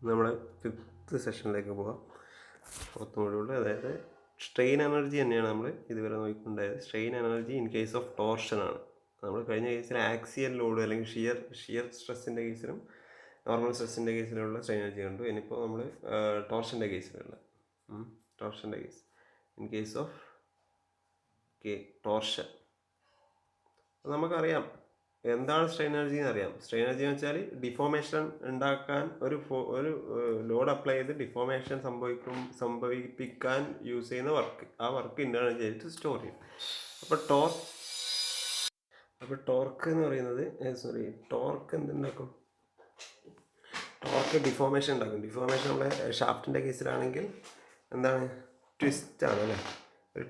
നമ്മുടെ ഫിഫ്ത്ത് സെഷനിലേക്ക് പോകാം. മൊത്തം അതായത് സ്ട്രെയിൻ എനർജി തന്നെയാണ് നമ്മൾ ഇതുവരെ നോക്കിക്കൊണ്ടായത്. Strain energy in case of ടോർഷനാണ്. നമ്മൾ കഴിഞ്ഞ കേസിൽ ആക്സിയൽ ലോഡ് അല്ലെങ്കിൽ ഷിയർ സ്ട്രെസ്സിൻ്റെ കേസിലും നോർമൽ സ്ട്രെസ്സിൻ്റെ കേസിലുള്ള സ്ട്രെയിൻ എനർജി കണ്ടു. ഇനിയിപ്പോൾ നമ്മൾ ടോർഷൻ്റെ കേസിലുള്ള case in case of torsion നമുക്കറിയാം എന്താണ് സ്ട്രെയിൻ എനർജി എന്ന് അറിയാം. സ്ട്രെയിൻ എനർജി എന്ന് വെച്ചാൽ ഡിഫോർമേഷൻ ഉണ്ടാക്കാൻ ഒരു ലോഡ് അപ്ലൈ ചെയ്ത് ഡിഫോർമേഷൻ സംഭവിപ്പിക്കാൻ യൂസ് ചെയ്യുന്ന വർക്ക്. ആ വർക്ക് ഇൻ്റേണൽ എനർജി ആയിട്ട് സ്റ്റോർ ചെയ്യും. അപ്പോൾ ടോർക്ക് എന്ന് പറയുന്നത് ടോർക്ക് എന്തുണ്ടാക്കും? ടോർക്ക് ഡിഫോർമേഷൻ ഉണ്ടാക്കും. ഡിഫോർമേഷൻ നമ്മുടെ ഷാഫ്റ്റിൻ്റെ കേസിലാണെങ്കിൽ എന്താണ്? ട്വിസ്റ്റ് ആണ് അല്ലേ? ഒരു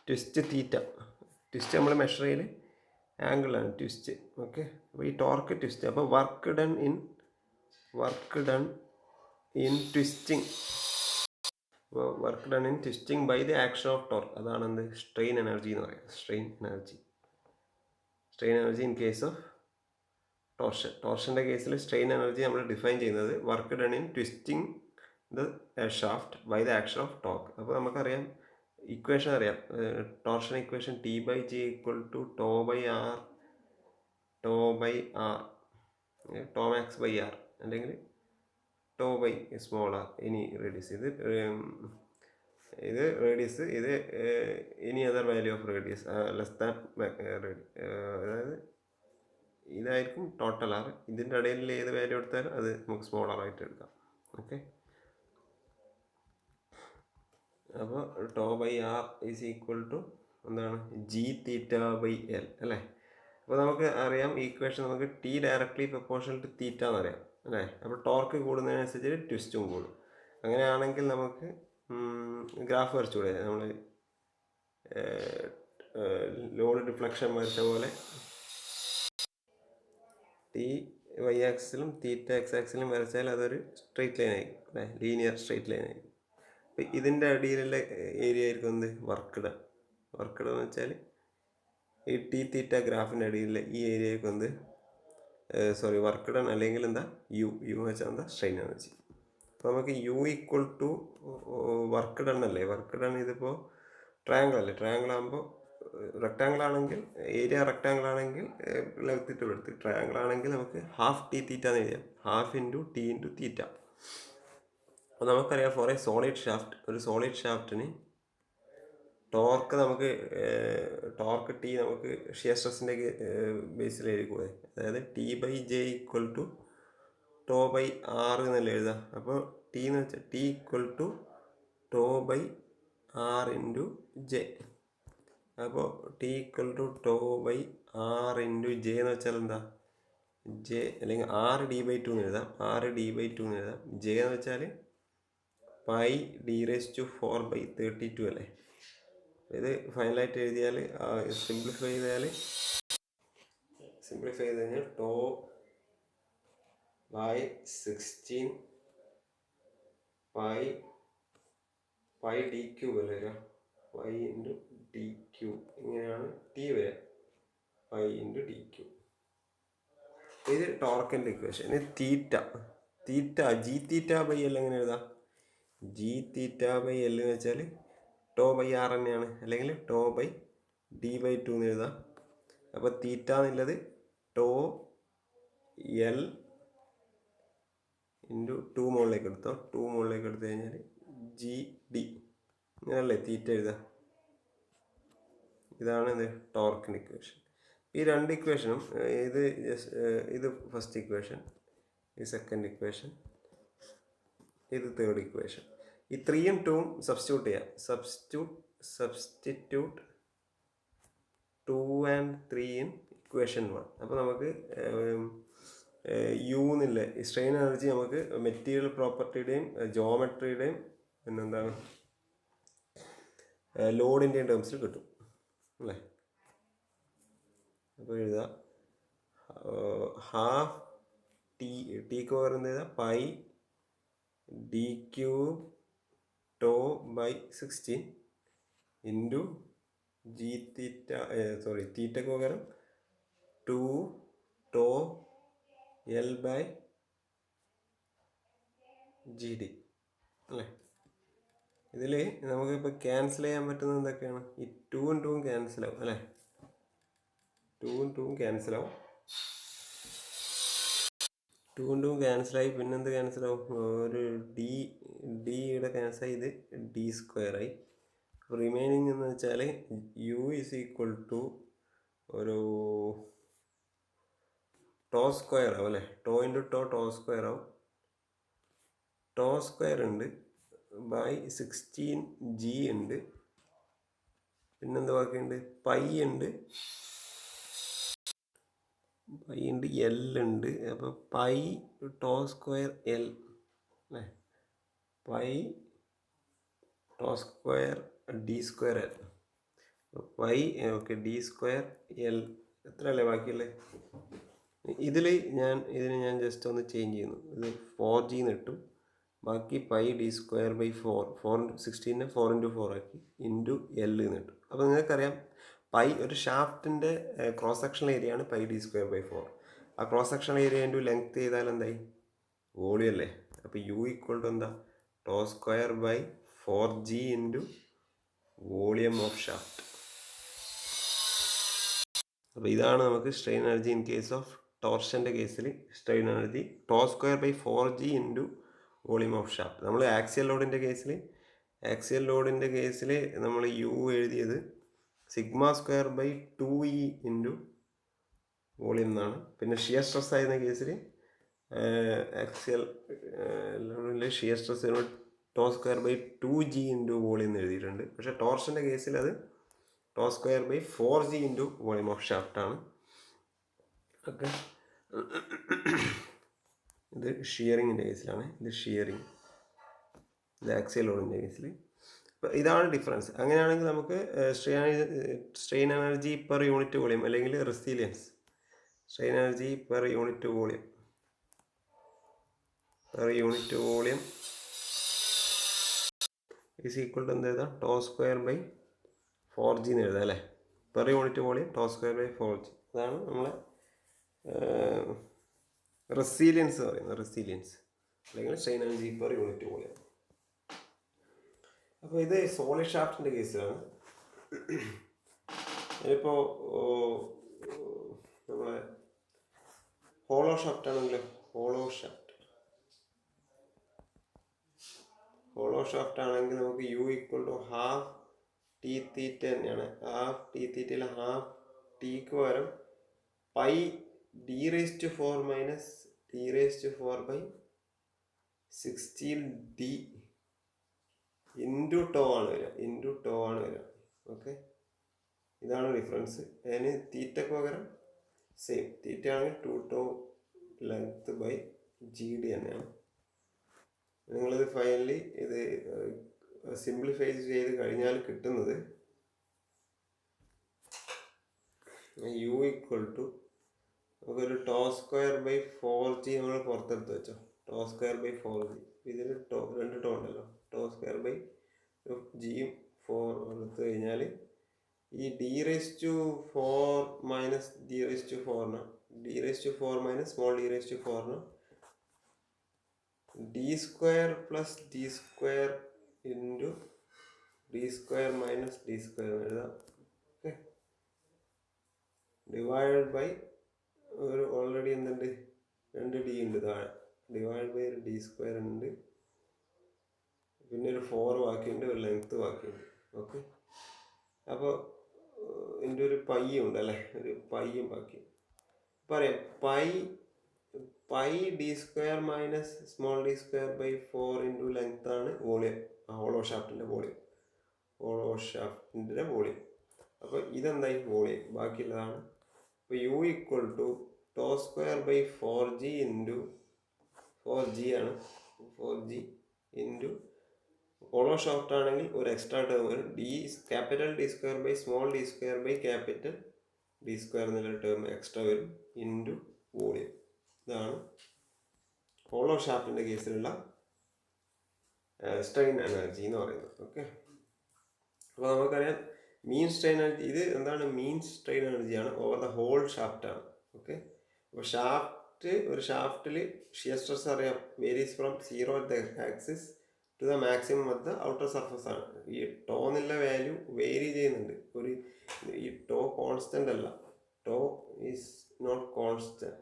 ട്വിസ്റ്റ് തീറ്റ. ട്വിസ്റ്റ് നമ്മൾ മെഷർ ചെയ്യൽ ആംഗിളാണ് ട്വിസ്റ്റ്. ഓക്കെ, അപ്പോൾ ഈ ടോർക്ക് ട്വിസ്റ്റ്. അപ്പോൾ വർക്ക് ഡൺ ഇൻ ട്വിസ്റ്റിംഗ്. അപ്പോൾ work done in twisting by the action of torque. അതാണ് എന്ത്? സ്ട്രെയിൻ എനർജി എന്ന് പറയുന്നത്. Strain energy in case of ടോർഷൻ്റെ കേസിൽ സ്ട്രെയിൻ എനർജി നമ്മൾ ഡിഫൈൻ ചെയ്യുന്നത് work done in twisting the shaft by the action of torque. അപ്പോൾ നമുക്കറിയാം ഇക്വേഷൻ അറിയാം. Torsion equation T/G equal to tau by R tau max by R അല്ലെങ്കിൽ tau by small R ഇനി radius. ഇത് radius, ഇത് ഇനി other value of radius less than അതായത് ഇതായിരിക്കും ടോട്ടൽ ആർ. ഇതിൻ്റെ ഇടയിൽ ഏത് വാല്യൂ എടുത്താലും അത് നമുക്ക് സ്മോൾ ആർ ആയിട്ട് എടുക്കാം. ഓക്കെ, അപ്പോൾ tau by R is equal to എന്താണ്? G∠θ/L അല്ലേ? അപ്പോൾ നമുക്ക് അറിയാം ഈ ഇക്വേഷൻ നമുക്ക് T ഡയറക്ട്ലി പ്രൊപ്പോർഷണൽ ടു തീറ്റ എന്നറിയാം അല്ലേ? അപ്പോൾ ടോർക്ക് കൂടുന്നതിനനുസരിച്ച് ട്വിസ്റ്റും കൂടും. അങ്ങനെയാണെങ്കിൽ നമുക്ക് ഗ്രാഫ് വരച്ചുകൂടെ? നമ്മൾ ലോഡ് ഡിഫ്ലക്ഷൻ വരച്ച പോലെ T y ആക്സിലും തീറ്റ x ആക്സിലും വരച്ചാൽ അതൊരു സ്ട്രെയിറ്റ് ലൈൻ ആയിരിക്കും അല്ലേ? ലീനിയർ സ്ട്രെയിറ്റ് ലൈൻ ആയിരിക്കും. അപ്പോൾ ഇതിൻ്റെ അടിയിലുള്ള ഏരിയ ആയിരിക്കും എന്ത്? വർക്ക് ഡൺ എന്ന് വെച്ചാൽ ഈ T തീറ്റ ഗ്രാഫിൻ്റെ അടിയിലുള്ള ഈ ഏരിയ ആയിരിക്കും എന്ത്? വർക്ക് ഡൺ അല്ലെങ്കിൽ എന്താ? യു എന്ന് വെച്ചാൽ എന്താ? Strain energy. അപ്പോൾ നമുക്ക് U equal to work done അല്ലേ? വർക്ക് ഡൺ ഇതിപ്പോൾ ട്രയാങ്കിൾ അല്ലേ? ട്രയാങ്കിൾ ആകുമ്പോൾ റെക്ടാങ്കിൾ ആണെങ്കിൽ ഏരിയ റെക്ടാങ്കിൾ ആണെങ്കിൽ ലെങ്ത് എടുത്ത്, ട്രയാങ്കിൾ ആണെങ്കിൽ നമുക്ക് ഹാഫ് T തീറ്റ എന്ന് എഴുതാം. Half into T into theta. അപ്പോൾ നമുക്കറിയാം ഫോർ എ ഒരു സോളിഡ് ഷാഫ്റ്റിന് ടോർക്ക് ടോർക്ക് T നമുക്ക് ഷിയർ സ്ട്രെസ്സിൻ്റെ ബേസിൽ എഴുതിക്കൂടെ? അതായത് T/J equal to tau by R എന്നല്ല എഴുതാം. അപ്പോൾ T എന്ന് വെച്ചാൽ T equal to tau by R into J. അപ്പോൾ T equal to tau by R into J എന്ന് വെച്ചാൽ എന്താ? ജെ അല്ലെങ്കിൽ R/D/2 എന്ന് എഴുതാം. R/D/2 എന്ന് എഴുതാം. ജെ എന്ന് വെച്ചാൽ പൈ D⁴/32 അല്ലേ? ഇത് ഫൈനലായിട്ട് എഴുതിയാൽ സിംപ്ലിഫൈ ചെയ്ത് കഴിഞ്ഞാൽ ടോ ബൈ 16 പൈ D³ അല്ലേ വരിക? പൈ ഇൻറ്റു D³ ഇങ്ങനെയാണ് T വരിക. Pi into D³. ഇത് ടോർക്കിൻ്റെ ഇക്വേഷൻ. ഇനി തീറ്റ G∠θ/L എങ്ങനെ എഴുതാം? G∠θ/L എന്ന് വെച്ചാൽ ടോ ബൈ ആർ തന്നെയാണ്, അല്ലെങ്കിൽ ടോ ബൈ D/2 എന്ന് എഴുതാം. അപ്പോൾ തീറ്റ എന്നുള്ളത് ടോ L ഇൻറ്റു 2 മുകളിലേക്ക് എടുത്തോ. 2 മുകളിലേക്ക് എടുത്തു കഴിഞ്ഞാൽ GD ഇങ്ങനെയല്ലേ തീറ്റ എഴുതാം. ഇതാണ് ഇത് ടോർക്കിൻ്റെ ഇക്വേഷൻ. ഈ രണ്ട് ഇക്വേഷനും ഇത് ഫസ്റ്റ് ഇക്വേഷൻ, ഇത് സെക്കൻഡ് ഇക്വേഷൻ, ഇത് തേർഡ് ഇക്വേഷൻ. ഈ 3ഉം 2ഉം സബ്സ്റ്റിറ്റ്യൂട്ട് ചെയ്യാം. Substitute 2 and 3 in equation 1. അപ്പോൾ നമുക്ക് യു എന്നില്ല ഈ സ്ട്രെയിൻ എനർജി നമുക്ക് മെറ്റീരിയൽ പ്രോപ്പർട്ടിയുടെയും ജോമെട്രിയുടെയും പിന്നെന്താണ് ലോഡിൻ്റെയും ടേംസിൽ കിട്ടും അല്ലേ? അപ്പോൾ എഴുതാം ഹാഫ് ടിക്ക് പറയുന്നത് എഴുതാം pi D³ tau by 16 into തീറ്റയ്ക്ക് പകരം 2 tau L by G D അല്ലേ. ഇതിൽ നമുക്കിപ്പോൾ ക്യാൻസൽ ചെയ്യാൻ പറ്റുന്നത് എന്തൊക്കെയാണ്? ഈ 2 ഉം ക്യാൻസലാവും അല്ലേ. 2 ഉം ക്യാൻസലാവും. 2 ക്യാൻസലായി. പിന്നെന്ത് ക്യാൻസലാവും? ഒരു ഡിയുടെ ക്യാൻസലായി. ഇത് ഡി സ്ക്വയറായി. റിമൈനിങ് എന്ന് വെച്ചാൽ യു ഈസ് ഈക്വൽ ടു ഒരു ടോ സ്ക്വയർ ആവും അല്ലേ. ടോ ഇൻറ്റു ടോ സ്ക്വയർ ആവും. ടോ സ്ക്വയർ ഉണ്ട് ബൈ 16g ഉണ്ട്. പിന്നെന്ത് ബാക്കിയുണ്ട്? പൈ ഉണ്ട്, എൽ ഉണ്ട്. അപ്പോൾ പൈ ടോ സ്ക്വയർ എൽ അല്ലേ. Pi tau square D square L. Pi okay D square L. എത്ര അല്ലേ ബാക്കിയുള്ളത്? ഇതിന് ഞാൻ ജസ്റ്റ് ഒന്ന് ചേഞ്ച് ചെയ്യുന്നു. ഇത് 4g ഇട്ടു. ബാക്കി pi D square by 4 4 into 4 ആക്കി ഇൻറ്റു എൽ എന്ന് കിട്ടും. അപ്പോൾ നിങ്ങൾക്കറിയാം പൈ ഒരു ഷാഫ്റ്റിൻ്റെ ക്രോസ് സെക്ഷണൽ ഏരിയ ആണ് പൈ ഡി സ്ക്വയർ ബൈ 4. ആ cross sectional area into length ചെയ്താൽ എന്തായി? വോളിയം അല്ലേ. അപ്പോൾ യു ഈക്വൽ ടു എന്താ? Tau square by 4g into volume of shaft. അപ്പോൾ ഇതാണ് നമുക്ക് strain energy in case of ടോർഷൻ്റെ കേസിൽ. Strain energy tau square by 4g into volume of shaft. നമ്മൾ ആക്സിയൽ ലോഡിൻ്റെ കേസിൽ നമ്മൾ യു എഴുതിയത് sigma square by 2e into volume എന്നാണ്. പിന്നെ ഷിയർ സ്ട്രെസ് ആയിരുന്ന കേസിൽ ആക്സിയൽ ലോഡിൽ shear stress tau square by 2g into volume എന്ന് എഴുതിയിട്ടുണ്ട്. പക്ഷേ ടോർഷൻ്റെ കേസിൽ അത് tau square by 4g into volume of shaft ആണ്. ഓക്കെ, ഇത് ഷിയറിങ്ങിൻ്റെ കേസിലാണ്. ഇത് ഷിയറിങ്, ഇത് ആക്സിയൽ ലോഡിൻ്റെ കേസിൽ. അപ്പോൾ ഇതാണ് ഡിഫറൻസ്. അങ്ങനെയാണെങ്കിൽ നമുക്ക് strain energy per unit volume അല്ലെങ്കിൽ resilience, strain energy per unit volume is equal to എന്ത് എഴുതാം? ടോ സ്ക്വയർ ബൈ 4g എന്ന് എഴുതാം അല്ലേ. Per unit volume tau square by 4g. അതാണ് നമ്മളെ റെസിലിയൻസ് പറയുന്നത്. റെസിലിയൻസ് അല്ലെങ്കിൽ strain energy per unit volume. അപ്പോൾ ഇത് സോളിഡ് ഷാഫ്റ്റിൻ്റെ കേസിലാണ്. ഇപ്പോൾ നമ്മളെ ഹോളോ ഷാഫ്റ്റ് ആണെങ്കിലും ഹോളോ ഷാഫ്റ്റ് ആണെങ്കിൽ നമുക്ക് U equal to half T theta തന്നെയാണ്. ഹാഫ് ടി തീറ്റയിൽ ഹാഫ് ടിക്ക് പകരം pi D raise to 4 minus D raise to 4 by 16d into tau ആണ് വരിക. ഓക്കെ, ഇതാണ് ഡിഫറൻസ്. അതിന് തീറ്റക്ക് പകരം സെയിം തീറ്റ ആണെങ്കിൽ 2 tau length by G D തന്നെയാണ്. നിങ്ങളിത് ഫൈനലി ഇത് സിംപ്ലിഫൈ ചെയ്ത് കഴിഞ്ഞാൽ കിട്ടുന്നത് യു ഈക്വൽ ടു നമുക്കൊരു ടോ സ്ക്വയർ ബൈ 4g നമ്മൾ പുറത്തെടുത്ത് വെച്ചോ. Tau square by 4g. ഇതിൽ രണ്ട് ടോ ഉണ്ടല്ലോ. ടോ സ്ക്വയർ ബൈ ജിയും 4 എടുത്തു കഴിഞ്ഞാൽ ഈ D raise to 4 minus D raise to 4 D raise to 4 minus small D raise to 4 D square plus D square into D square minus D square എഴുതാം. Okay, divide by ഒരു already എന്തുണ്ട്? 2d ഉണ്ട് താഴെ. Divide by ഒരു D square ഉണ്ട്, പിന്നെ ഒരു 4 ബാക്കിയുണ്ട്, ഒരു ലെങ്ത്ത് ബാക്കിയുണ്ട്. ഓക്കെ, അപ്പോൾ ഇതിൻ്റെ ഒരു പൈ ഉണ്ട് അല്ലേ, ഒരു പൈയും ബാക്കി. പറയാം pi D square minus small D square by 4 into length ആണ് വോളിയം, ഹോളോ ഷാഫ്റ്റിൻ്റെ വോളിയം. അപ്പോൾ ഇതെന്തായി? വോളിയം ബാക്കിയുള്ളതാണ്. അപ്പോൾ U equal to tau square by 4g into 4g ആണ്, 4g ഇൻറ്റു ഹോളോ ഷാഫ്റ്റ് ആണെങ്കിൽ ഒരു എക്സ്ട്രാ ടേം വരും, capital D square by small D square by capital D square എന്നുള്ള ടേം എക്സ്ട്രാ വരും ഇൻറ്റു വോളിയം. ഇതാണ് hollow ഷാഫ്റ്റിൻ്റെ കേസിലുള്ള strain energy എന്ന് പറയുന്നത്. ഓക്കെ, അപ്പോൾ നമുക്കറിയാം മീൻ സ്ട്രെയിൻ എനർജി. ഇത് എന്താണ്? മീൻ സ്ട്രെയിൻ എനർജിയാണ് ഓവർ ദ ഹോൾ ഷാഫ്റ്റ് ആണ്. ഓക്കെ, അപ്പോൾ ഒരു ഷാഫ്റ്റിൽ ഷിയർ സ്ട്രെസ് അറിയാം, varies from 0 at the axis to the maximum at the outer surface ആണ്. ഈ ടോ എന്നുള്ള വാല്യൂ വേരി ചെയ്യുന്നുണ്ട്. ഈ ടോ കോൺസ്റ്റൻ്റ് അല്ല, ടോ ഈസ് നോട്ട് കോൺസ്റ്റൻ്റ്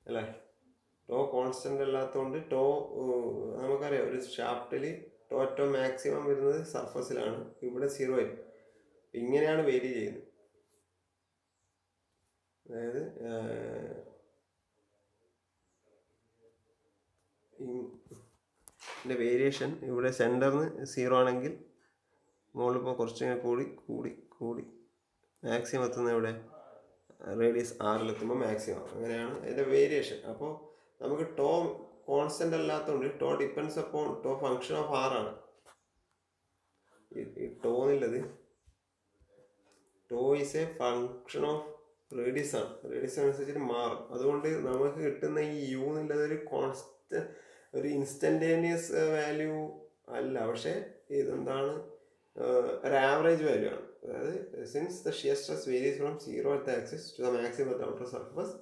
അല്ലേ. ടോ കോൺസ്റ്റൻ്റ് അല്ലാത്തതുകൊണ്ട് നമുക്കറിയാം ഒരു ഷാഫ്റ്റിൽ ടോ മാക്സിമം വരുന്നത് സർഫസിലാണ്, ഇവിടെ 0 ആയിരിക്കും. ഇങ്ങനെയാണ് വേരി ചെയ്യുന്നത്. അതായത് ഇതിൻ്റെ വേരിയേഷൻ ഇവിടെ സെൻറ്ററിന് 0 ആണെങ്കിൽ മുകളിലിപ്പോൾ കുറച്ചിങ്ങനെ കൂടി മാക്സിമം എത്തുന്നത് ഇവിടെ റേഡിയസ് ആറിലെത്തുമ്പോൾ മാക്സിമം. അങ്ങനെയാണ് അതിൻ്റെ വേരിയേഷൻ. അപ്പോൾ നമുക്ക് ടോ കോൺസ്റ്റൻ്റ് അല്ലാത്തതുകൊണ്ട് tau depends upon tau function of ആറാണ്. ഈ ടോ എന്നുള്ളത് tau is a function of radius ആണ്. റേഡിയസ് അനുസരിച്ചിട്ട് മാറും. അതുകൊണ്ട് നമുക്ക് കിട്ടുന്ന ഈ യു എന്നുള്ളത് ഒരു ഇൻസ്റ്റൻറ്റേനിയസ് വാല്യൂ അല്ല, പക്ഷേ ഇതെന്താണ് ഒരു ആവറേജ് വാല്യൂ ആണ്. അതായത് since the shear stress varies from 0 at the axis to the maximum at the outer surface,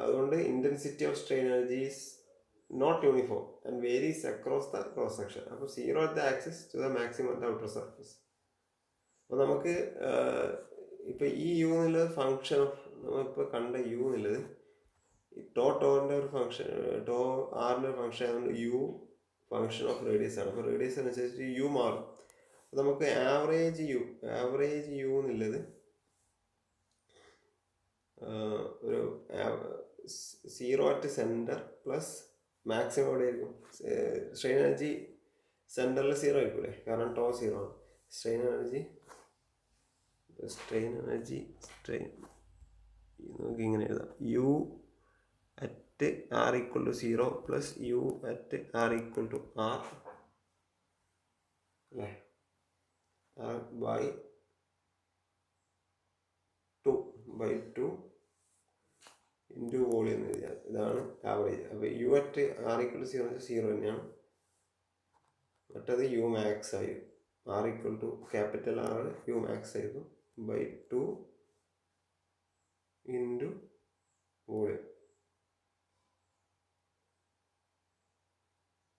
അതുകൊണ്ട് intensity of strain energy is not uniform and varies across the cross section. അപ്പോൾ 0 at the axis to the maximum at the outer surface. അപ്പോൾ നമുക്ക് ഇപ്പോൾ ഈ U എന്നുള്ളത് function of നമ്മളിപ്പോൾ കണ്ട U എന്നുള്ളത് ടോൻ്റെ ഒരു ഫങ്ഷൻ, ടോ ആറിൻ്റെ ഒരു ഫങ്ഷൻ ആയതുകൊണ്ട് യു ഫങ്ഷൻ ഓഫ് റേഡിയസ് ആണ്. അപ്പോൾ റേഡിയസ് അനുസരിച്ച് യു മാറും. അപ്പോൾ നമുക്ക് ആവറേജ് യു എന്നുള്ളത് ഒരു 0 at സെൻറ്റർ പ്ലസ് മാക്സിമം എവിടെ ആയിരിക്കും? സ്ട്രെയിൻ എനർജി സെൻറ്ററിൽ 0 ആയിരിക്കും അല്ലേ, കാരണം ടോ 0 ആണ്. സ്ട്രെയിൻ നമുക്ക് ഇങ്ങനെ എഴുതാം, U at R equal to 0 plus U at R equal to R അല്ലേ, ആർ ബൈ 2 ഇൻറ്റു വോളിയം എന്ന് എഴുതിയാൽ ഇതാണ് ആവറേജ്. അപ്പോൾ U at R equal to 0 തന്നെയാണ്. മറ്റത് യു മാക്സ് ആയിരിക്കും. R equal to capital R U max ആയിരിക്കും by 2 into volume.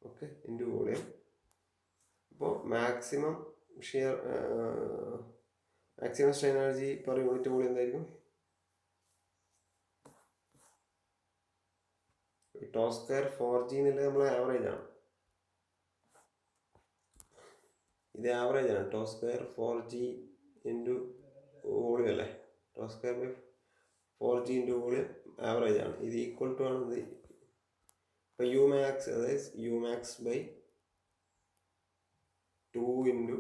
Okay, into volume. അപ്പോൾ maximum strain energy per unit volume എന്തായിരിക്കും? ടോ സ്ക്വയർ 4g എന്നുള്ളത് നമ്മൾ ആവറേജ് ആണ്. ഇത് ആവറേജ് ആണ്. Tau square 4g into volume അല്ലേ. Tau square by 4g into volume average ആണ്. ഇത് ഈക്വൽ ടു ആണ് ഇത്. ഇപ്പോൾ യു മാക്സ്, അതായത് U max by 2 into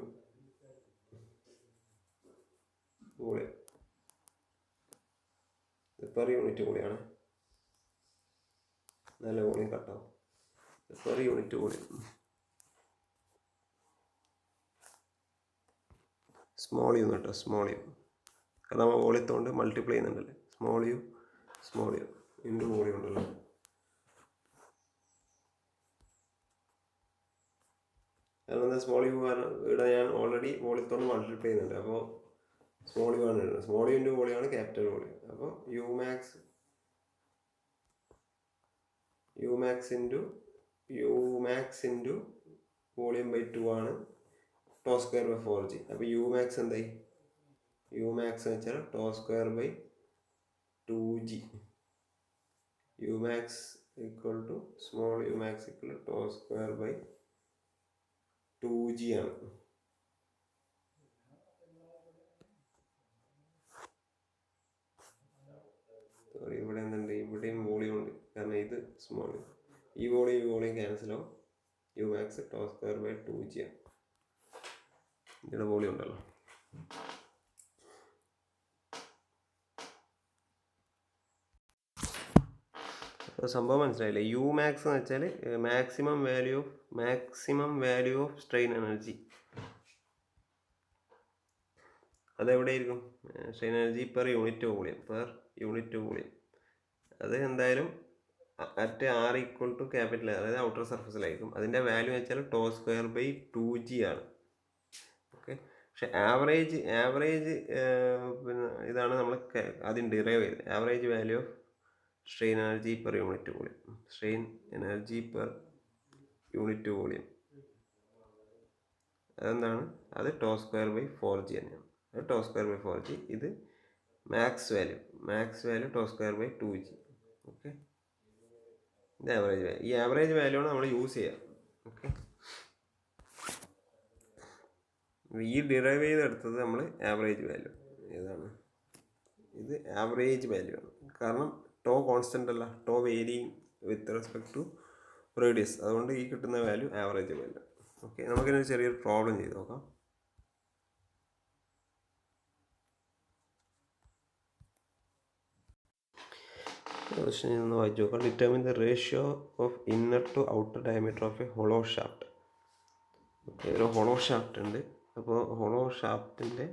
volume. ഇത് പെർ യൂണിറ്റ് വോളിയമാണ്. നല്ല വോളിയം കട്ടാവും. Per unit volume. Small U കേട്ടോ, സ്മോൾ യു, കാരണം നമ്മൾ വോളിയത്തോണ്ട് മൾട്ടിപ്ലൈ ചെയ്യുന്നുണ്ടല്ലേ. സ്മോൾ യു ഇൻറ്റു വോളിയം ഉണ്ടല്ലോ. കാരണം എന്താ സ്മോൾ യു ഇവിടെ ഞാൻ ഓൾറെഡി വോളിയത്തോണ്ട് മൾട്ടിപ്ലൈ ചെയ്യുന്നുണ്ട്. അപ്പോൾ സ്മോൾ യു ആണ് ഇടുന്നത്. സ്മോൾ യു ഇൻറ്റു വോളിയം ആണ് ക്യാപിറ്റൽ വോളിയം. അപ്പോൾ U max into volume by 2 ആണ് ടോ സ്ക്വയർ ബൈ 4g. അപ്പോൾ യു മാക്സ് എന്തായി? യു മാക്സ് എന്ന് വെച്ചാൽ tau square by 2g. U max equal to small U max equal to tau square by 2g ആണ്. Sorry, ഇവിടെ എന്തുണ്ട്? ഇവിടെയും volume ഉണ്ട്, കാരണം ഇത് സ്മോൾ. ഈ വോളിയം ക്യാൻസൽ ആവും. U max tau square by 2g ആണ്. ഇവിടെ വോളിയം ഉണ്ടല്ലോ. അപ്പോൾ സംഭവം മനസ്സിലായില്ലേ? യു മാക്സ് എന്ന് വെച്ചാൽ maximum value of strain energy. അതെവിടെയായിരിക്കും? Strain energy per unit volume. അത് എന്തായാലും at R equal to capital, അതായത് ഔട്ടർ സർഫസിലായിരിക്കും. അതിൻ്റെ വാല്യൂ എന്ന് വെച്ചാൽ ടോ സ്ക്വയർ ബൈ 2g ആണ്. ഓക്കെ, പക്ഷെ ആവറേജ് പിന്നെ ഇതാണ് നമ്മൾ ആദ്യം ഡിറൈവ് ചെയ്തത്. Average value of strain energy per unit volume. Strain energy per unit volume അതെന്താണ്? അത് ടോ സ്ക്വയർ ബൈ 4g തന്നെയാണ്. അത് ടോ സ്ക്വയർ ബൈ 4g. ഇത് max value tau square by 2g. Okay, ഇത് ആവറേജ് വാല്യൂ. ഈ average value ആണ് നമ്മൾ use ചെയ്യുക. ഓക്കെ, ഈ ഡിറൈവ് ചെയ്തെടുത്തത് നമ്മൾ ആവറേജ് വാല്യൂ. ഏതാണ്? ഇത് ആവറേജ് വാല്യൂ ആണ്. കാരണം ടോ കോൺസ്റ്റൻ്റ് അല്ല, tau varying with respect to radius. അതുകൊണ്ട് ഈ കിട്ടുന്ന വാല്യൂ ആവറേജ് വാല്യൂ. ഓക്കെ, നമുക്കിതിന് ചെറിയൊരു പ്രോബ്ലം ചെയ്ത് നോക്കാം. ഒന്ന് വായിച്ചു നോക്കാം. Determine the ratio of inner to outer diameter of a hollow shaft. Okay, ഒരു ഹോളോ ഷാഫ്റ്റ് ഉണ്ട്. അപ്പോൾ ഹോളോ ഷാഫ്റ്റിൻ്റെ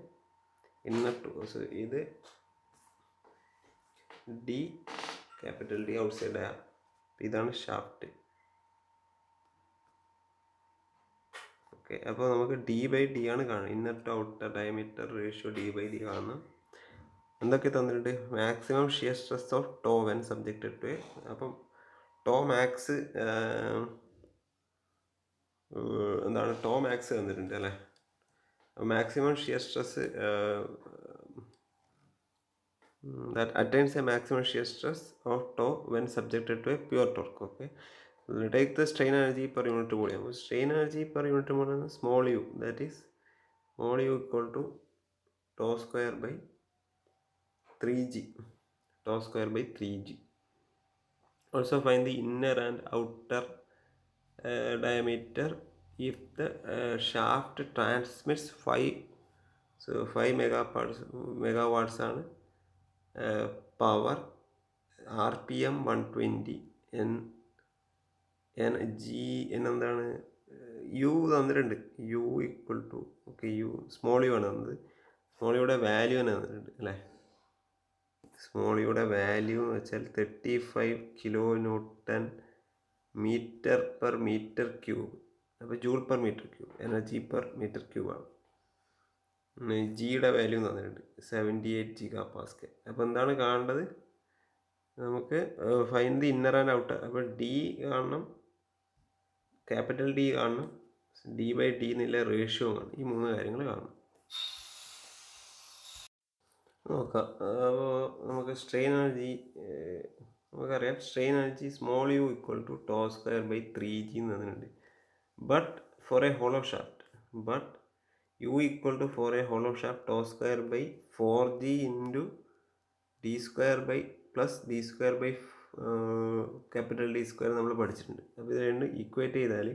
ഇന്നർ ടു, ഇത് D, capital D outside ആ. ഇതാണ് ഷാഫ്റ്റ്. ഓക്കെ, അപ്പോൾ നമുക്ക് ഡി ബൈ ഡി ആണ് കാണുന്നത്. Inner to outer diameter ratio D by D കാണുന്നത്. എന്തൊക്കെ തന്നിട്ടുണ്ട്? Maximum shear stress of tau when subjected to. അപ്പം ടോ മാക്സ് എന്താണ്? ടോ മാക്സ് തന്നിട്ടുണ്ട് അല്ലേ? Maximum shear stress that attains a maximum shear stress of tau when subjected to a pure torque. Okay, we'll take the strain energy per unit volume. Strain energy per unit volume is small u, that is small u equal to tau square by 3g. Tau square by 3g. Also find the inner and outer diameter if the shaft transmits 5 megawatts ആണ് power, RPM 120, എന്താണ് U തന്നിട്ടുണ്ട്. U equal to, okay, U small U ആണ് തന്നത്. Small യുടെ value തന്നെ തന്നിട്ടുണ്ട് അല്ലേ? Small യുടെ വാല്യൂ എന്ന് വെച്ചാൽ 35 kilo newton metre per metre cube. അപ്പോൾ joule per metre cube, energy per metre ക്യൂബാണ്. ജിയുടെ വാല്യൂ തന്നിട്ടുണ്ട് 78 GPa. അപ്പോൾ എന്താണ് കാണേണ്ടത്? നമുക്ക് find the inner and outer. അപ്പോൾ ഡി കാണണം, ക്യാപിറ്റൽ ഡി കാണണം, ഡി ബൈ ഡി എന്നുള്ള റേഷ്യോ കാണണം. ഈ 3 കാര്യങ്ങൾ കാണണം. നോക്കാം. അപ്പോൾ നമുക്ക് സ്ട്രെയിൻ എനർജി നമുക്കറിയാം. Strain energy small U equal to tau square by 3g എന്ന് തന്നിട്ടുണ്ട്. But for A hollow shaft, u equal to for a hollow shaft tau square by 4g into d square by plus d square by capital D square നമ്മൾ പഠിച്ചിട്ടുണ്ട്. അപ്പോൾ ഇത് രണ്ട് equate ചെയ്താൽ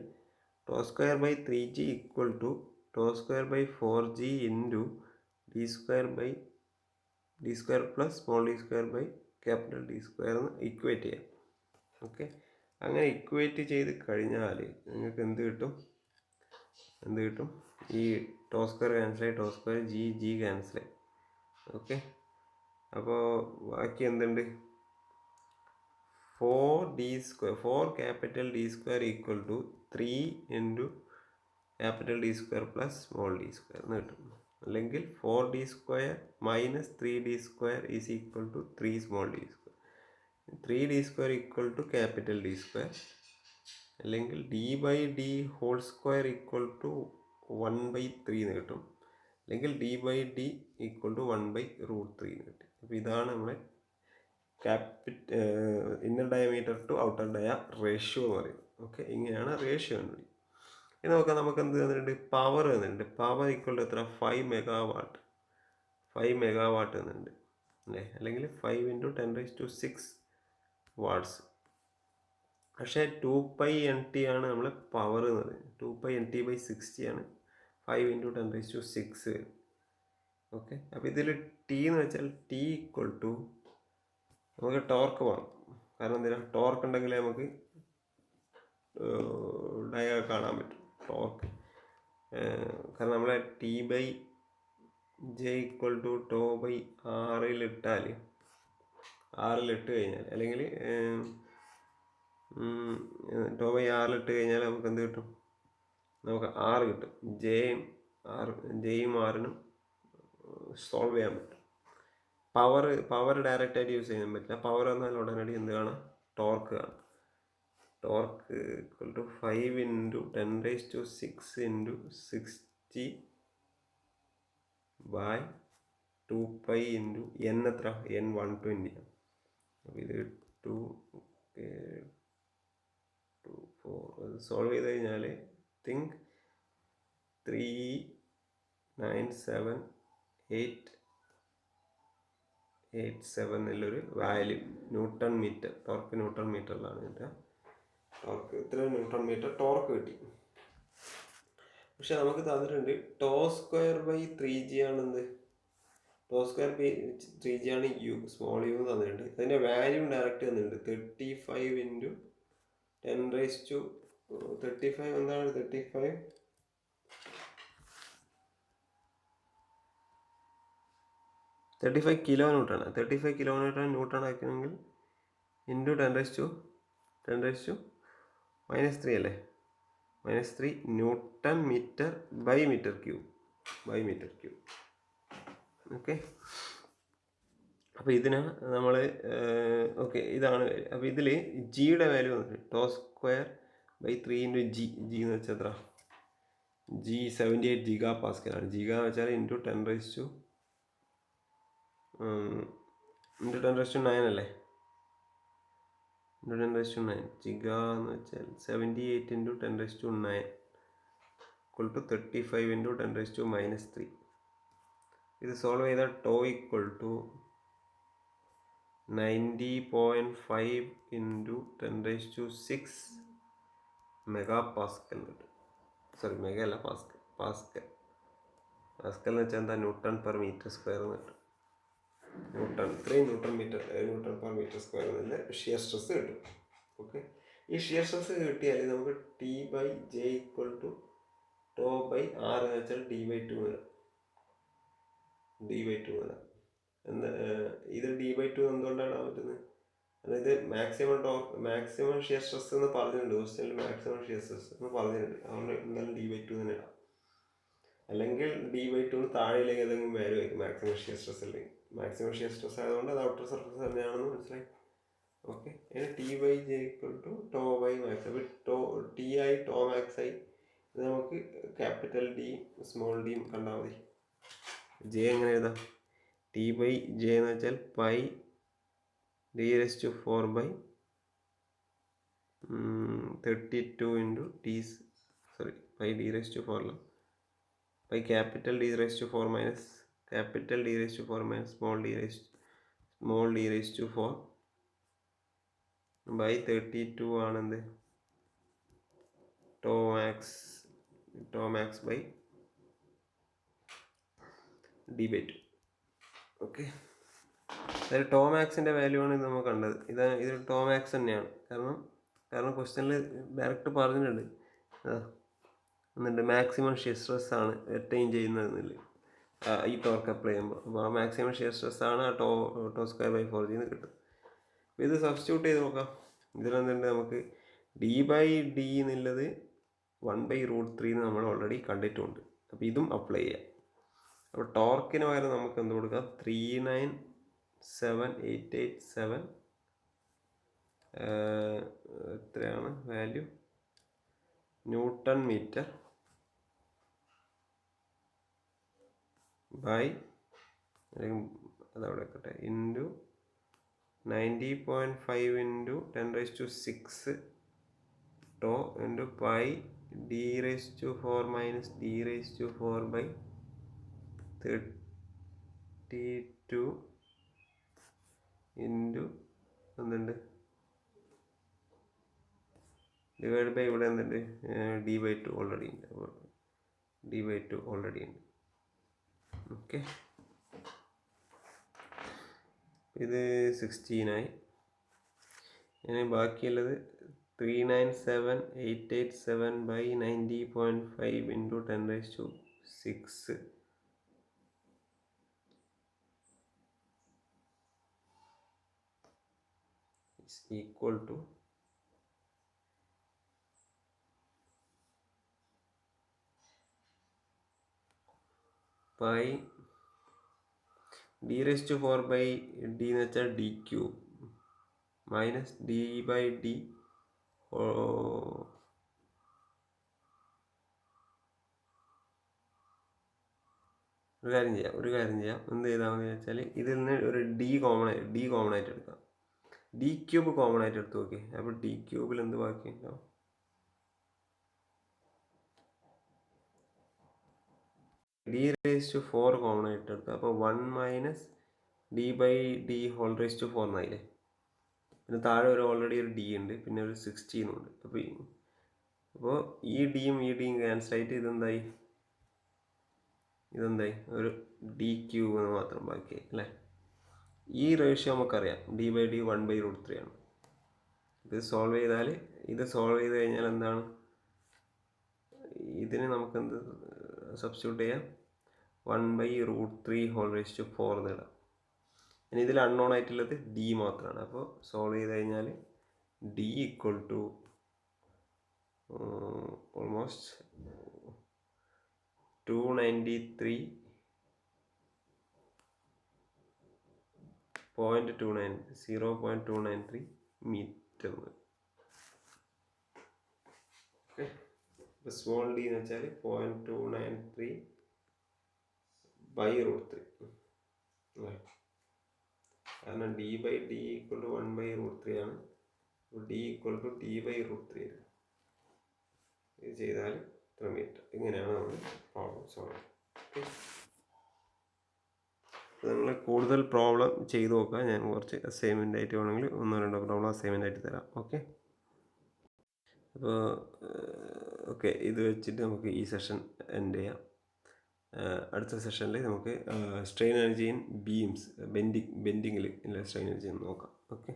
tau square by 3g equal to tau square by 4g into d square by d square plus small d square by capital D square എന്ന് equate ചെയ്യാം. Okay, അങ്ങനെ equate ചെയ്ത് കഴിഞ്ഞാൽ നിങ്ങൾക്ക് എന്ത് കിട്ടും? ഈ ടോ സ്ക്വയർ ക്യാൻസലായി, ടോ സ്ക്വയർ ജി ക്യാൻസലായി. ഓക്കെ, അപ്പോൾ ബാക്കി എന്തുണ്ട്? 4 capital D square equal to 3 into capital D square plus small D square എന്ന് കിട്ടും. അല്ലെങ്കിൽ 4d square minus 3d square is equal to 3 small D square. 3d square equal to capital D square, അല്ലെങ്കിൽ D by D whole square equal to 1/3 എന്ന് കിട്ടും. അല്ലെങ്കിൽ D by D equal to 1/√3 എന്ന് കിട്ടും. അപ്പോൾ ഇതാണ് നമ്മുടെ inner diameter to outer dia ratio എന്ന് പറയുന്നത്. ഓക്കെ, ഇങ്ങനെയാണ് റേഷ്യോ എന്ന് പറയുന്നത്. ഇനി നോക്കാം, നമുക്ക് എന്ത് തന്നിട്ടുണ്ട്? പവർ തന്നിട്ടുണ്ട്. പവർ ഈക്വൽ ടു എത്ര? 5 മെഗാവാട്ട്. 5 മെഗാവാട്ട് തന്നിട്ടുണ്ട് അല്ലേ? അല്ലെങ്കിൽ 5 × 10⁶ വാട്ട്സ്. പക്ഷേ 2π/NT ആണ് നമ്മളെ പവർ എന്ന് പറയുന്നത്. 2π/NT/60 ആണ് 5 × 10⁶. ഓക്കെ, അപ്പോൾ ഇതിൽ ടി എന്ന് വെച്ചാൽ ടി ഈക്വൽ ടു നമുക്ക് ടോർക്ക് വേണം. കാരണം എന്തിനാ? ടോർക്ക് ഉണ്ടെങ്കിൽ നമുക്ക് ഡയ കാണാൻ പറ്റും. ടോർക്ക് കാരണം നമ്മളെ T/J equal to tau by ആറിലിട്ട് കഴിഞ്ഞാൽ, അല്ലെങ്കിൽ ടോ ബൈ ആറിലിട്ട് കഴിഞ്ഞാൽ നമുക്ക് എന്ത് കിട്ടും? നമുക്ക് 6 കിട്ടും. ജെയും ആറിനും സോൾവ് ചെയ്യാൻ പറ്റും. പവർ ഡയറക്റ്റായിട്ട് യൂസ് ചെയ്യാൻ പറ്റില്ല. പവർ എന്നാൽ ഉടനടി എന്ത് കാണാം? ടോർക്ക് കാണാം. Torque equal to 5 into 10⁶ into 60 by 2π into n എത്ര? n 120 ആണ്. അപ്പോൾ ഇത് 2 4 സോൾവ് ചെയ്ത് കഴിഞ്ഞാൽ തിങ്ക് 39787 എന്നുള്ളൊരു value newton metre, torque newton മീറ്ററിലാണ് കിട്ടുക. ടോർക്ക് ഇത്ര ന്യൂട്ടൺ മീറ്റർ ടോർക്ക് കിട്ടി. പക്ഷെ നമുക്ക് തന്നിട്ടുണ്ട് τ²/3g ആണെന്ത്? τ²/3g ആണ് സ്മോൾ യു തന്നിട്ടുണ്ട്. അതിൻ്റെ വാല്യൂ ഡയറക്റ്റ് തന്നിട്ടുണ്ട് 35 ഇൻറ്റു 10⁻35 എന്താണ്? 35 കിലോ ന്യൂട്ടൺ. 35 കിലോ ന്യൂട്ടൺ ആക്കണമെങ്കിൽ ഇൻറ്റു 10⁻³ അല്ലേ? -3 newton metre by metre cube. Okay, അപ്പോൾ ഇതിന് നമ്മൾ ഓക്കെ ഇതാണ്. അപ്പോൾ ഇതിൽ ജിയുടെ വാല്യൂ വന്നിട്ട് τ²/3 ഇൻറ്റു ജി എന്ന് വെച്ചാൽ എത്ര? ജി 78 GPa ആണ്. ജിഗ എന്ന് വെച്ചാൽ ഇൻറ്റു 10⁻9 അല്ലേ? ഇൻറ്റു 10⁻9 ജിഗ എന്ന് വെച്ചാൽ 78 ഇൻറ്റു 10⁻9 ഈക്വൽ ടു 35 ഇൻറ്റു 10⁻³ ഇത് സോൾവ് ചെയ്താൽ τ ഈക്വൽ ടു 90.5 ഇൻറ്റു 10⁻6 മെഗാപാസ്കൽ കിട്ടും. സോറി, മെഗ അല്ല, പാസ്കൽ. പാസ്കൽ എന്ന് വെച്ചാൽ എന്താ? ന്യൂട്ടൺ പെർ മീറ്റർ സ്ക്വയർ എന്ന് കിട്ടും. ഇത്രയും ന്യൂട്ടൺ പെർ മീറ്റർ സ്ക്വയർ എന്നതിൻ്റെ ഷിയർ സ്ട്രെസ് കിട്ടും. ഓക്കെ, ഈ ഷിയർ സ്ട്രെസ് കിട്ടിയാൽ നമുക്ക് T/J ഈക്വൽ ടു τ/r എന്ന് വെച്ചാൽ D/2 വരാം. ഇത് D/2 എന്തുകൊണ്ടാണ് പറ്റുന്നത്? അതായത് മാക്സിമം ഷിയർ സ്ട്രെസ് എന്ന് പറഞ്ഞിട്ടുണ്ട്. ക്വസ്റ്റ്യനിൽ മാക്സിമം ഷിയർ സ്ട്രെസ് എന്ന് പറഞ്ഞിട്ടുണ്ട്. അതുകൊണ്ട് എന്തായാലും D/2 തന്നെ ഇടാം. അല്ലെങ്കിൽ D/2 താഴെയിലേക്ക് ഏതെങ്കിലും വാല്യൂ ആയിരിക്കും മാക്സിമം ഷിയർ സ്ട്രെസ്. അല്ലെങ്കിൽ മാക്സിമം ഷിയർ സ്ട്രെസ് ആയതുകൊണ്ട് അത് ഔട്ടർ സർഫസ് തന്നെയാണെന്ന് മനസ്സിലായി. ഓക്കെ, അതിന് T/J ഈക്വൽ ടു τ/max. അപ്പോൾ T ആയി τmax ആയി. ഇത് നമുക്ക് ക്യാപിറ്റൽ ഡി സ്മോൾ ഡിയും കണ്ടാൽ മതി. ജെ എങ്ങനെ എഴുതാം? T/J എന്ന് വെച്ചാൽ πd/4/32 ഇൻറ്റു πd/4 അല്ല, capital D/4 minus capital D/4 minus small d/4 by 32 ആണെന്ത്? τmax by D/2. ഓക്കെ, അതായത് τmaxൻ്റെ വാല്യൂ ആണ് ഇത് നമ്മൾ കണ്ടത്. ഇത് τmax തന്നെയാണ്. കാരണം ക്വസ്റ്റ്യനിൽ ഡയറക്റ്റ് പറഞ്ഞിട്ടുണ്ട് എന്നിട്ട് മാക്സിമം ഷിയർ സ്ട്രെസ് ആണ് അറ്റൈൻ ചെയ്യുന്നതെന്നില്ല ഈ ടോർക്ക് അപ്ലൈ ചെയ്യുമ്പോൾ. അപ്പോൾ ആ മാക്സിമം ഷിയർ സ്ട്രെസ് ആണ് ആ τ²/4g എന്ന് കിട്ടും. അപ്പോൾ ഇത് സബ്സ്റ്റിറ്റ്യൂട്ട് ചെയ്ത് നോക്കാം. ഇതിലെന്തുണ്ട്? നമുക്ക് D/D എന്നുള്ളത് 1/√3 എന്ന് നമ്മൾ ഓൾറെഡി കണ്ടിട്ടുണ്ട്. അപ്പോൾ ഇതും അപ്ലൈ ചെയ്യാം. അപ്പോൾ ടോർക്കിന് പകരം നമുക്ക് എന്ത് കൊടുക്കാം? 397,887 എത്രയാണ് വാല്യൂ? ന്യൂട്ടൺ മീറ്റർ ബൈ അതവിടെ വെക്കട്ടെ into 90.5 into 10⁻6 τ into π D/4 minus D/4 by 32 into എന്തുണ്ട്? ഡിവൈഡ് ബൈ ഇവിടെ എന്തുണ്ട്? D/2 ഓൾറെഡി ഉണ്ട്. അപ്പോൾ D/2 ഓൾറെഡി ഉണ്ട്. ഓക്കെ, ഇത് 16 ആയി. ഇനി ബാക്കിയുള്ളത് 397,887 by 90.5 into 10⁻6 is equal to π d⁴/d എന്ന് വെച്ചാൽ d³ മൈനസ് d/d ഒരു കാര്യം ചെയ്യാം എന്ത് ചെയ്താൽ മതി വെച്ചാൽ ഇതിൽ നിന്ന് ഒരു d കോമൺ ആയിട്ട് എടുക്കാം. d³ കോമൺ ആയിട്ട് എടുത്ത് നോക്കി. അപ്പോൾ d³ എന്ത് ബാക്കിയുണ്ടാവും? d⁴ കോമൺ ആയിട്ട് എടുക്കുക. അപ്പോൾ 1 മൈനസ് d/d⁴ എന്നായില്ലേ. പിന്നെ താഴെ ഓൾറെഡി ഒരു d ഉണ്ട്, പിന്നെ ഒരു 16 ഉണ്ട്. അപ്പോൾ ഈ ഡിയും ക്യാൻസൽ ആയിട്ട് ഇതെന്തായി ഒരു d³ എന്ന് മാത്രം ബാക്കി അല്ലേ. ഈ റേഷ്യോ നമുക്കറിയാം, d/d 1/√3 ആണ്. ഇത് സോൾവ് ചെയ്ത് കഴിഞ്ഞാൽ എന്താണ്, ഇതിന് നമുക്ക് എന്ത് സബ്സ്റ്റിറ്റ്യൂട്ട് ചെയ്യാം? 1/√3⁴ നേടാം. ഇനി ഇതിൽ അൺനോൺ ആയിട്ടുള്ളത് d മാത്രമാണ്. അപ്പോൾ സോൾവ് ചെയ്ത് കഴിഞ്ഞാൽ d = almost 0.293 metre. Okay, small d എന്ന് വെച്ചാൽ 0.293/√3 അല്ലേ. കാരണം d/d = 1/√3 ആണ്. d = d/√3. ഇത് ചെയ്താൽ ഇത്ര മീറ്റർ. ഇങ്ങനെയാണ് നമ്മൾ പ്രോബ്ലം സോൾവ്. ഓക്കെ, നിങ്ങൾ കൂടുതൽ പ്രോബ്ലം ചെയ്ത് നോക്കുക. ഞാൻ കുറച്ച് അസൈൻമെൻ്റ് ആയിട്ട് വേണമെങ്കിൽ 1-2 പ്രോബ്ലം അസൈൻമെൻ്റ് ആയിട്ട് തരാം. ഓക്കെ, അപ്പോൾ ഓക്കെ, ഇത് വെച്ചിട്ട് നമുക്ക് ഈ സെഷൻ എൻഡ് ചെയ്യാം. അടുത്ത സെഷനിൽ നമുക്ക് സ്ട്രെയിൻ എനർജി ഇൻ ബീംസ് ബെൻഡിങ്ങിൽ സ്ട്രെയിൻ എനർജി നോക്കാം. ഓക്കെ.